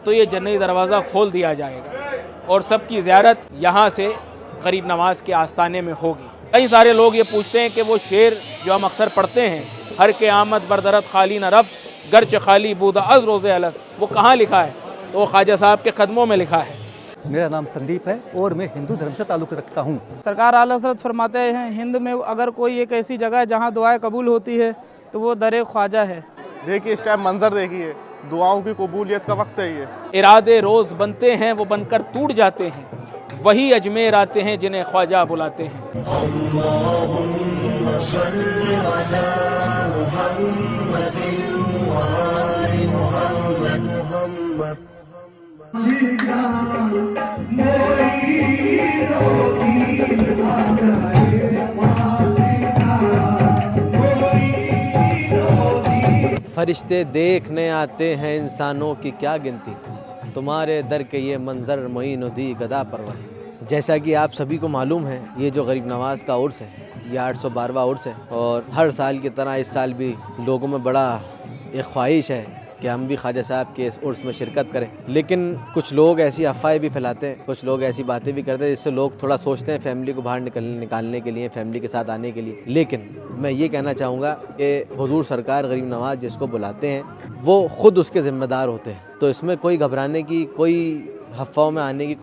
तो ये जन्नती दरवाज़ा खोल दिया जाएगा और सबकी ज़ियारत यहाँ से गरीब नवाज के आस्थाने में होगी। कई सारे लोग ये पूछते हैं कि वो शेर जो हम अक्सर पढ़ते हैं, हर के आमद बरदरत खाली न रफ गर्च खाली बूदा अज रोज़े अलग, वो कहाँ लिखा है? तो वो ख्वाजा साहब के कदमों में लिखा है। मेरा नाम संदीप है और मैं हिंदू धर्म से ताल्लुक़ रखता हूँ। सरकार आला हज़रत फरमाते हैं, हिंद में अगर कोई एक ऐसी जगह है जहाँ दुआएं कबूल होती है तो वो दर ख्वाजा है। देखिए इस टाइम मंजर देखिए, दुआओं की कबूलियत का वक्त है ये। इरादे रोज़ बनते हैं, वो बनकर टूट जाते हैं, वही अजमेर आते हैं जिन्हें ख्वाजा बुलाते हैं। फरिश्ते देखने आते हैं इंसानों की क्या गिनती, तुम्हारे दर के ये मंजर मोइनुद्दीन गदा परवर। जैसा कि आप सभी को मालूम है, ये जो गरीब नवाज का उर्स है, ये 812वां उर्स है और हर साल की तरह इस साल भी लोगों में बड़ा एक ख्वाहिश है कि हम भी ख्वाजा साहब के इस उर्स में शिरकत करें। लेकिन कुछ लोग ऐसी अफवाहें भी फैलाते हैं, कुछ लोग ऐसी बातें भी करते हैं जिससे लोग थोड़ा सोचते हैं फैमिली को बाहर निकालने के लिए, फैमिली के साथ आने के लिए। लेकिन मैं ये कहना चाहूँगा कि हुजूर सरकार गरीब नवाज जिसको बुलाते हैं वो ख़ुद उसके ज़िम्मेदार होते हैं, तो इसमें कोई घबराने की, कोई अफवाहों में आने की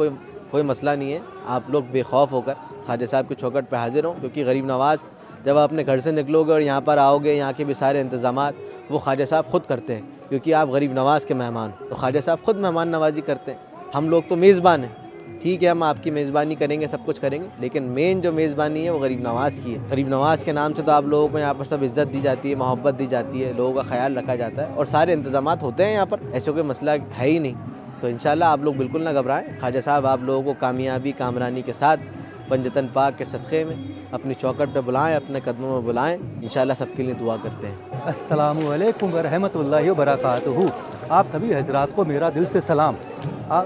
कोई मसला नहीं है। आप लोग बेखौफ होकर ख्वाजा साहब की चौखट पर हाजिर हों, क्योंकि गरीब नवाज जब आप अपने घर से निकलोगे और यहाँ पर आओगे, यहाँ के भी सारे इंतज़ामात वो ख्वाजा साहब ख़ुद करते हैं, क्योंकि आप गरीब नवाज के मेहमान, तो ख्वाजा साहब ख़ुद मेहमान नवाजी करते हैं। हम लोग तो मेज़बान हैं, ठीक है, हम आपकी मेज़बानी करेंगे, सब कुछ करेंगे, लेकिन मेन जो मेज़बानी है वो गरीब नवाज की है। गरीब नवाज के नाम से तो आप लोगों को यहाँ पर सब इज़्ज़त दी जाती है, मोहब्बत दी जाती है, लोगों का ख्याल रखा जाता है और सारे इंतज़ामात होते हैं यहाँ पर, ऐसे कोई मसला है ही नहीं। तो इंशाल्लाह आप लोग बिल्कुल ना घबराएं। ख्वाजा साहब आप लोगों को कामयाबी कामरानी के साथ पंजतन पाक के सदक़े में अपनी चौखट पर बुलाएं, अपने कदमों में बुलाएं। इंशाल्लाह सबके लिए दुआ करते हैं। अस्सलामु अलैकुम व रहमतुल्लाहि व बरकातुहू। आप सभी हजरात को मेरा दिल से सलाम।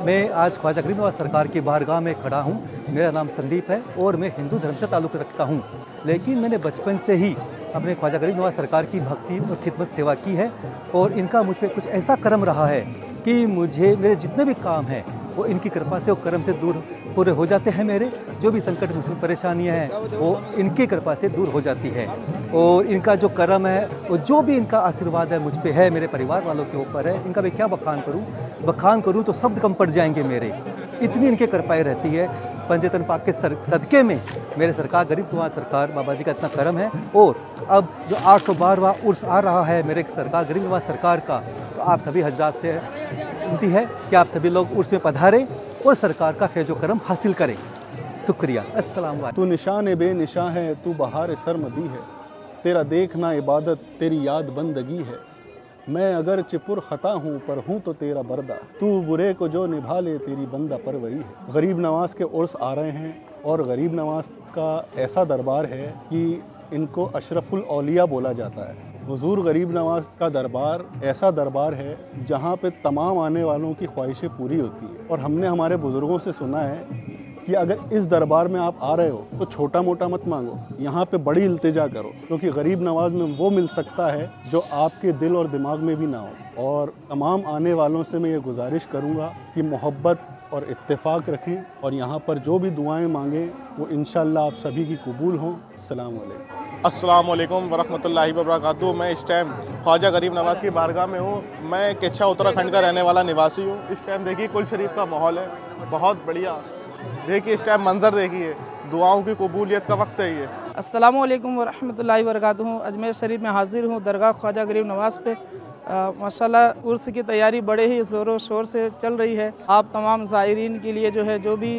मैं आज ख्वाजा गरीब नवाज सरकार की बारगाह में खड़ा हूँ। मेरा नाम संदीप है और मैं हिंदू धर्म से ताल्लुक़ रखता हूँ, लेकिन मैंने बचपन से ही अपने ख्वाजा गरीब नवाज सरकार की भक्ति और खिदमत सेवा की है और इनका मुझ पर कुछ ऐसा करम रहा है कि मुझे मेरे जितने भी काम हैं वो इनकी कृपा से और करम से दूर पूरे हो जाते हैं। मेरे जो भी संकट मुसीबत परेशानियां हैं वो इनकी कृपा से दूर हो जाती है और इनका जो करम है और जो भी इनका आशीर्वाद है मुझ पे है, मेरे परिवार वालों के ऊपर है, इनका मैं क्या बखान करूँ तो शब्द कम पड़ जाएंगे मेरे, इतनी इनकी कृपाएँ रहती है। पंजतन पाक के सदक़े में मेरे सरकार गरीब नवाज सरकार बाबा जी का इतना करम है। और अब जो 812वां उर्स आ रहा है मेरे सरकार गरीब नवाज सरकार का, तो आप सभी हजरात से विनती है कि आप सभी लोग उर्स में पधारें और सरकार का फैज़ो करम हासिल करें। शुक्रिया। अस्सलाम वालेकुम। तू निशान बेनिशा है, तू बहार सरमदी है, तेरा देखना इबादत, तेरी याद बंदगी है। मैं अगर चिपुर ख़ता हूँ पर हूँ तो तेरा बर्दा, तू बुरे को जो निभा ले तेरी बंदा परवरी है। गरीब नवाज के उर्स आ रहे हैं और गरीब नवाज का ऐसा दरबार है कि इनको अशरफुल औलिया बोला जाता है। हुजूर गरीब नवाज का दरबार ऐसा दरबार है जहाँ पे तमाम आने वालों की ख्वाहिशें पूरी होती है। और हमने हमारे बुज़ुर्गों से सुना है कि अगर इस दरबार में आप आ रहे हो तो छोटा मोटा मत मांगो, यहाँ पे बड़ी इल्तिजा करो, क्योंकि गरीब नवाज में वो मिल सकता है जो आपके दिल और दिमाग में भी ना हो। और तमाम आने वालों से मैं ये गुजारिश करूँगा कि मोहब्बत और इत्तेफाक रखें और यहाँ पर जो भी दुआएं मांगें वो इंशाअल्लाह आप सभी की कबूल हों। अस्सलाम वालेकुम वरहमतुल्लाहि वबरकातुहू। मैं इस टाइम ख्वाजा गरीब नवाज की बारगाह में हूँ। मैं केच्छा उत्तराखंड का रहने वाला निवासी हूँ। इस टाइम देखिए कुल शरीफ का माहौल है, बहुत बढ़िया। देखिए इस टाइम मंजर देखिए, दुआओं की कबूलियत का वक्त है ये। अस्सलामु अलैकुम वरहमतुल्लाहि वबरकातुहू। अजमेर शरीफ में हाजिर हूँ दरगाह ख्वाजा गरीब नवाज पे। माशाल्लाह उर्स की तैयारी बड़े ही ज़ोरों शोर से चल रही है। आप तमाम ज़ायरीन के लिए जो है जो भी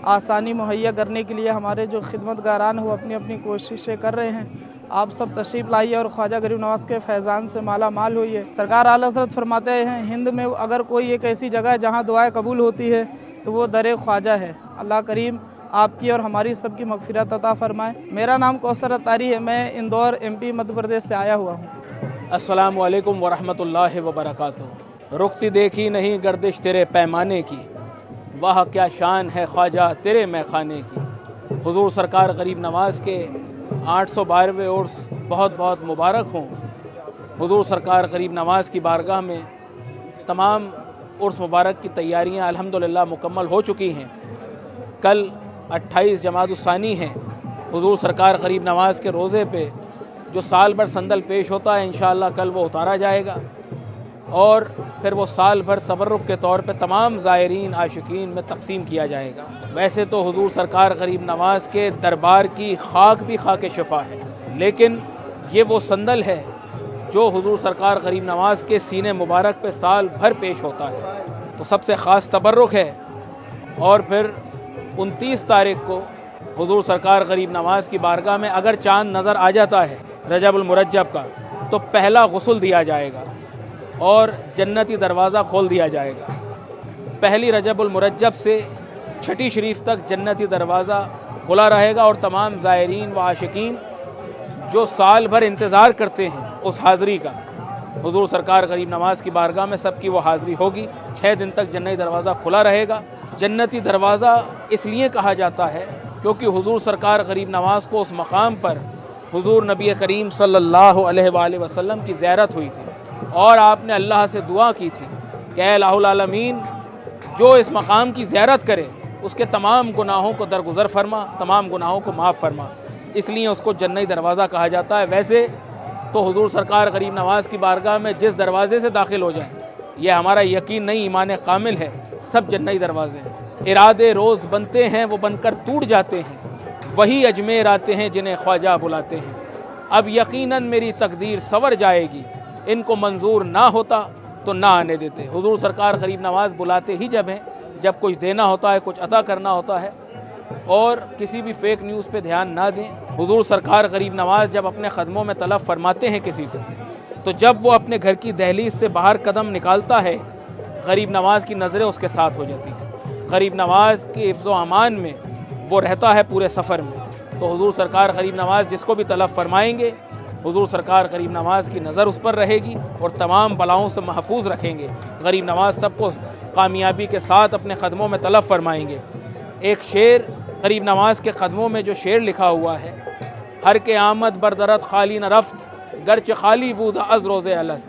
आसानी मुहैया करने के लिए हमारे जो खिदमतगारान हो अपनी अपनी कोशिशें कर रहे हैं। आप सब तशरीफ़ लाइए और ख्वाजा गरीब नवाज के फैज़ान से माला माल होइए। सरकार आला हज़रत फरमाते हैं, हिंद में अगर कोई एक ऐसी जगह है जहाँ दुआएं कबूल होती है तो वो दर ख्वाजा है। अल्लाह करीम आपकी और हमारी सबकी मग़फ़िरत अता फ़रमाए। मेरा नाम कौसर अतारी है, मैं इंदौर MP मध्य प्रदेश से आया हुआ हूँ। अस्सलामु अलैकुम वरहमतुल्लाहि वबरकातुहू। रुकती देखी नहीं गर्दिश तेरे पैमाने की, वाह क्या शान है ख्वाजा तेरे मैखाने की। हुजूर सरकार गरीब नवाज के 812वें उर्स बहुत बहुत मुबारक हों। हुजूर सरकार गरीब नवाज की बारगाह में तमाम उर्स मुबारक की तैयारियां अल्हम्दुलिल्लाह मुकम्मल हो चुकी हैं। कल 28 जमादुस्सानी है। हुजूर सरकार गरीब नवाज़ के रोज़े पे जो साल भर संदल पेश होता है, इंशाअल्लाह कल वो उतारा जाएगा और फिर वो साल भर तबर्रुक के तौर पे तमाम ज़ायरीन आशिकीन में तकसीम किया जाएगा। वैसे तो हुजूर सरकार गरीब नवाज़ के दरबार की खाक भी खाक शफा है, लेकिन ये वो संदल है जो हुजूर सरकार गरीब नवाज़ के सीने मुबारक पे साल भर पेश होता है, तो सबसे ख़ास तबर्रुक है। और फिर 29 तारीख को हुजूर सरकार गरीब नवाज़ की बारगाह में अगर चाँद नज़र आ जाता है रजबुल मुरज्जब का, तो पहला गुस्ल दिया जाएगा और जन्नती दरवाज़ा खोल दिया जाएगा। पहली रजबुल मुरज्जब से छठी शरीफ तक जन्नती दरवाज़ा खुला रहेगा और तमाम ज़ायरीन व आशिकीन जो साल भर इंतज़ार करते हैं उस हाज़री का, हुजूर सरकार गरीब नवाज़ की बारगाह में सबकी वो हाज़री होगी। 6 दिन तक जन्नती दरवाज़ा खुला रहेगा। जन्नती दरवाज़ा इसलिए कहा जाता है क्योंकि हुजूर सरकार गरीब नवाज़ को उस मकाम पर हुजूर नबी करीम सल्लल्लाहु अलैहि वसल्लम की ज़ियारत हुई थी और आपने अल्लाह से दुआ की थी कि ऐ इलाहुल आलमीन, जो इस मकाम की ज़ियारत करे उसके तमाम गुनाहों को दरगुज़र फरमा, तमाम गुनाहों को माफ़ फरमा। इसलिए उसको जन्नती दरवाज़ा कहा जाता है। वैसे तो हुजूर सरकार गरीब नवाज़ की बारगाह में जिस दरवाज़े से दाखिल हो जाए, यह हमारा यकीन नहीं, ईमान कामिल है, सब जन्नती दरवाज़े हैं। इरादे रोज़ बनते हैं वो बनकर टूट जाते हैं, वही अजमेर आते हैं जिन्हें ख्वाजा बुलाते हैं। अब यकीनन मेरी तकदीर सवर जाएगी, इनको मंजूर ना होता तो ना आने देते। हुजूर सरकार गरीब नवाज़ बुलाते ही जब हैं, जब कुछ देना होता है, कुछ अता करना होता है। और किसी भी फेक न्यूज़ पे ध्यान ना दें। हुजूर सरकार गरीब नवाज़ जब अपने कदमों में तलब फरमाते हैं किसी को, तो जब वो अपने घर की दहलीज से बाहर कदम निकालता है, गरीब नवाज़ की नज़रें उसके साथ हो जाती हैं। गरीब नवाज़ के हिफ्ज़ व अमान में वो रहता है पूरे सफ़र में। तो हुजूर सरकार गरीब नवाज़ जिसको भी तलब फरमाएंगे, हुजूर सरकार गरीब नवाज़ की नज़र उस पर रहेगी और तमाम बलाओं से महफूज रखेंगे। गरीब नवाज़ सबको कामयाबी के साथ अपने कदमों में तलब फरमाएंगे। एक शेर गरीब नवाज़ के कदमों में जो शेर लिखा हुआ है, हर के आमद बरदरत खाली न रफ्त, गर्च खाली बूदा अज रोज़े अलस्त।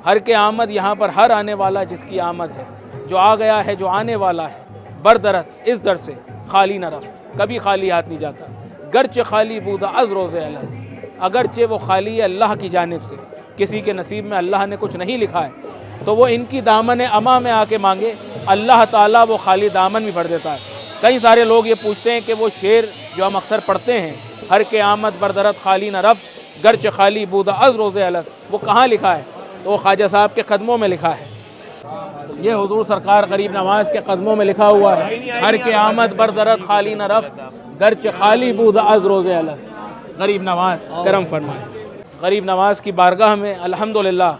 हर के आमद यहाँ पर हर आने वाला जिसकी आमद है, जो आ गया है, जो आने वाला है, बरदरत इस दर से खाली न रफ्त, कभी खाली हाथ नहीं जाता। गर्च खाली बूदा अज रोज़े अलस्त, अगरचे वो खाली है अल्लाह की जानिब से, किसी के नसीब में अल्लाह ने कुछ नहीं लिखा है तो वो इनकी दामन अमा में आके मांगे, अल्लाह ताला वो खाली दामन भी भर देता है। कई सारे लोग ये पूछते हैं कि वो शेर जो हम अक्सर पढ़ते हैं, हर के आमद बरदरत खाली न रफ्त, गर्च खाली बूदा अज रोज़े अलस्त, वो कहाँ लिखा है? तो वो ख्वाजा साहब के कदमों में लिखा है। ये हुजूर सरकार गरीब नवाज़ के कदमों में लिखा हुआ है, हर के आमद बरदरत खाली न रफ्त, गर्च खाली बूदा अज रोज़े अलस्त। गरीब नवाज़ करम फरमाए। गरीब नवाज़ की बारगाह में अल्हम्दुलिल्लाह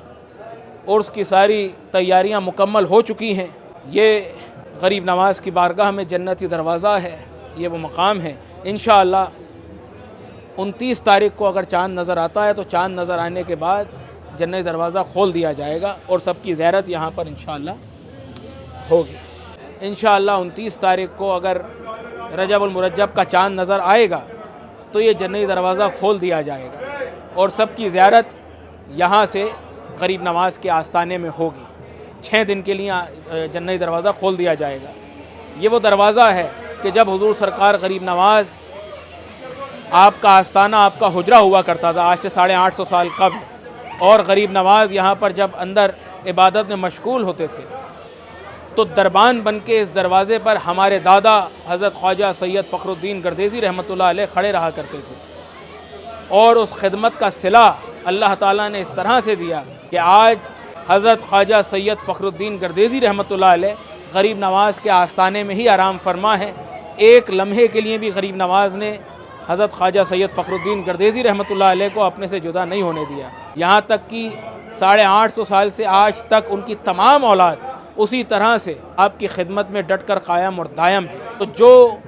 उर्स की सारी तैयारियां मुकम्मल हो चुकी हैं। ये गरीब नवाज़ की बारगाह में जन्नती दरवाज़ा है, ये वो मकाम है। इंशाअल्लाह 29 तारीख को अगर चाँद नज़र आता है तो चाँद नज़र आने के बाद जन्नती दरवाज़ा खोल दिया जाएगा और सबकी ज़ियारत यहाँ पर इंशाअल्लाह होगी। इंशाअल्लाह 29 तारीख को अगर रजबुल मुरज्जब का चाँद नज़र आएगा तो ये जन्नती दरवाज़ा खोल दिया जाएगा और सबकी ज़ियारत यहाँ से गरीब नवाज़ के आस्ताने में होगी। 6 दिन के लिए जन्नती दरवाज़ा खोल दिया जाएगा। ये वो दरवाज़ा है कि जब हुजूर सरकार गरीब नवाज़ आपका आस्ताना, आपका हुजरा हुआ करता था आज से 850 साल कबल, और गरीब नवाज़ यहाँ पर जब अंदर इबादत में मशगूल होते थे तो दरबान बन के इस दरवाज़े पर हमारे दादा हज़रत ख्वाजा सैयद फ़खरुद्दीन गर्देज़ी रहमतुल्लाह अलैह खड़े रहा करते थे। और उस खिदमत का सिला अल्लाह ताला ने इस तरह से दिया कि आज हज़रत ख्वाजा सैयद फ़खरुद्दीन गर्देज़ी रहमतुल्लाह अलैह गरीब नवाज़ के आस्ताने में ही आराम फरमा है। एक लम्हे के लिए भी गरीब नवाज़ ने हज़रत ख्वाजा सैयद फ़खरुद्दीन गर्देज़ी रहमतुल्लाह अलैह को अपने से जुदा नहीं होने दिया। यहाँ तक कि 850 साल से आज तक उनकी तमाम औलाद उसी तरह से आपकी खिदमत में डट कर कायम और दायम है। तो जो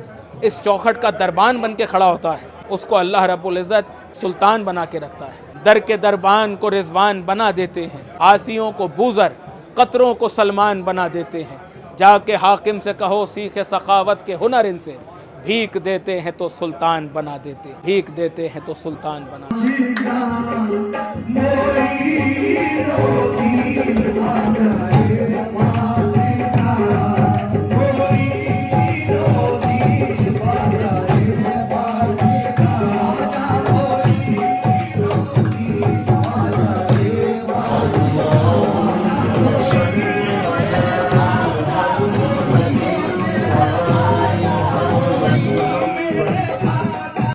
इस चौखट का दरबान बन के खड़ा होता है उसको अल्लाह रब्बुल इज़्ज़त सुल्तान बना के रखता है। दर के दरबान को रिजवान बना देते हैं, आसियों को बूज़र, कतरों को सलमान बना देते हैं। जाके हाकिम से कहो सीखे सखावत के हुनर इनसे, भीख देते हैं तो सुल्तान बना देते, भीख देते हैं तो सुल्तान बना देते।